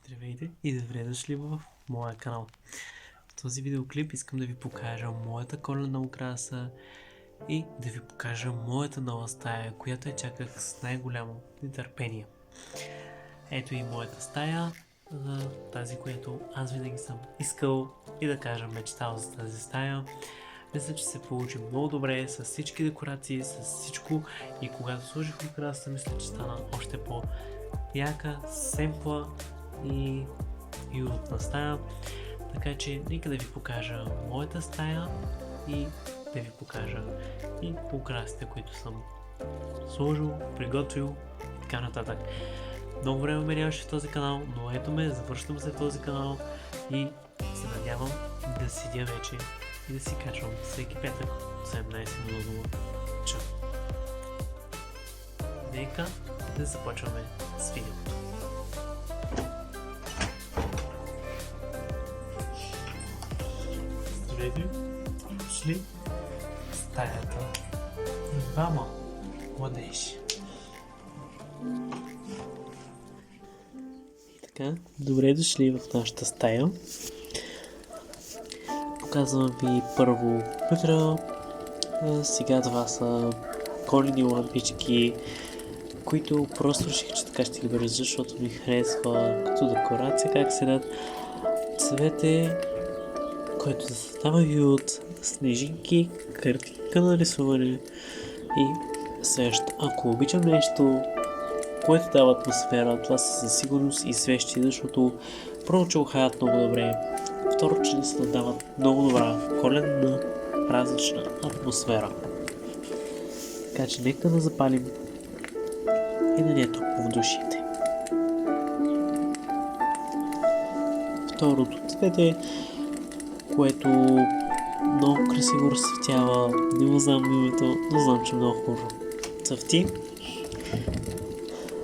Здравейте и добре дошли в моя канал. В този видеоклип искам да ви покажа моята коледна украса и да ви покажа моята нова стая, която я чаках с най-голямо нетърпение. Ето и моята стая, тази, която аз винаги съм искал и да кажа мечтал за тази стая. Мисля, че се получи много добре с всички декорации, с всичко, и когато сложих украсата, мисля, че стана още по-яка, семпла и уютна стая. Така че нека да ви покажа моята стая и да ви покажа и украсите, които съм сложил, приготвил и така нататък. Много време ме нямаше в този канал, но ето ме, завършвам се в този канал и се надявам да седя вече и да си качвам всеки петък от 17:00 ч. Нека да започваме с видеото. Здравейте, дошли в стаята на двама младежи. И така, добре дошли в нашата стая. Показвам ви първо компютъра. Сега това са коледни лампички, които просто реших, че така ще ги бъде, защото ми харесва като декорация как седят. Цвете, който да създава и от снежинки, картинка на рисуване и свещ. Ако обичам нещо, което дава атмосфера, това са със сигурност и свещи, защото първо, че ухаят много добре, второ, че ни се дават много добра коледна празнична атмосфера. Така че нека да запалим и да ни е топло в душите. Второто цвете, което много красиво разцветява, не го знам името, но знам, че много хубаво цъфти.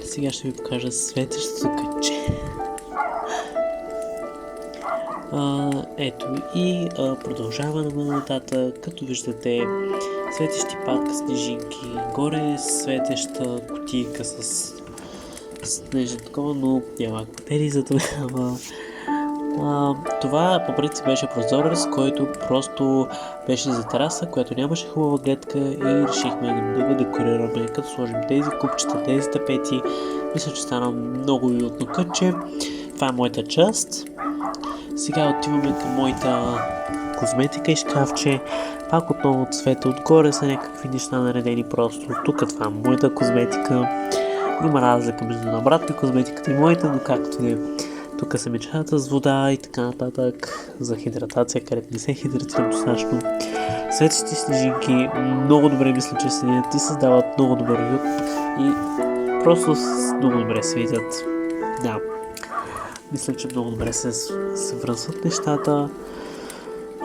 Сега ще ви покажа светещото кътче. Ето и продължаваме нататък, като виждате светещи пак снежинки, горе светеща кутийка с снежен такова, но няма батерии за тогава. Това по принцип беше прозорец, който просто беше за тераса, която нямаше хубава гледка и решихме да го декорираме, като сложим тези купчета, тези тапети. Мисля, че стана много уютно кътче. Това е моята част. Сега отиваме към моята козметика и шкафче. Пак отново цвета, отгоре са някакви неща наредени просто. Тук това е моята козметика. Има разлика между на брат ми козметиката и моята, но както и тук са мечата с вода и така нататък за хидратация, където не се хидратирам достатъчно. Светещи снежинки много добре мисля, че седят и създават много добър уют и просто много добре светят. Да, мисля, че много добре се връзват нещата.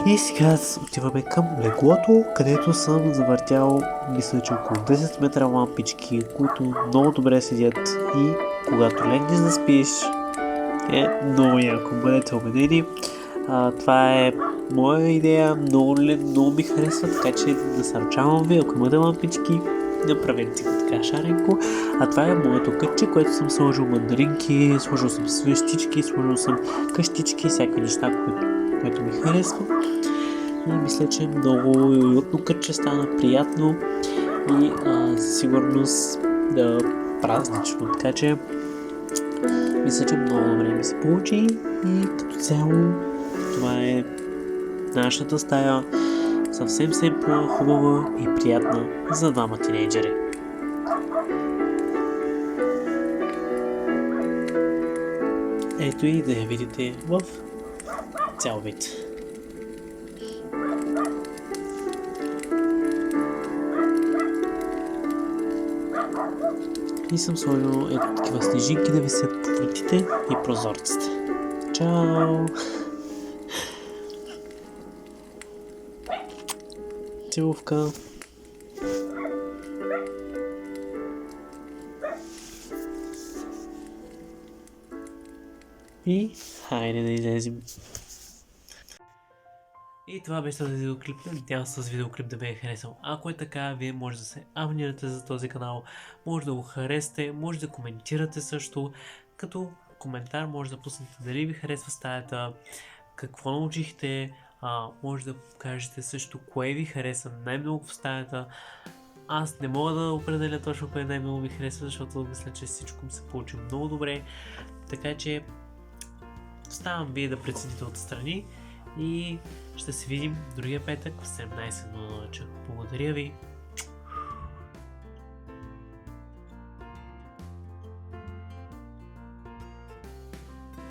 И сега отиваме към леглото, където съм завъртял, мисля, че около 10 метра лампички, които много добре седят и когато легнеш да спиш, е много яко, бъдете убедени. Това е моя идея, много ми харесва, така че насърчавам ви, ако имате лампички, направете го така шаренко. А това е моето кътче, което съм сложил мандаринки, сложил съм свещички, сложил съм къщички, всякакви неща, което ми харесва. И мисля, че много уютно кътче стана, приятно и със сигурност празнично, така че мисля, че много добре ми се получи и като цяло това е нашата стая, съвсем семпла, хубава и приятна за двама тинейджери. Ето и да я видите в цял вид. И съм сложил ето такива снежинки да висят по вратите и прозорците. Чао! Целувка! И хайде да излезем. И това беше този видеоклип. Надявам се този видеоклип да ви е харесал. Ако е така, вие може да се абонирате за този канал, може да го харесате, може да коментирате също, като коментар може да пуснете дали ви харесва стаята, какво научихте, може да кажете също кое ви хареса най-много в стаята. Аз не мога да определя точно кое най-много ми харесва, защото мисля, че всичко ми се получи много добре. Така че оставам вие да прецените отстрани и ще се видим другия петък в 17:00 ч. Благодаря ви!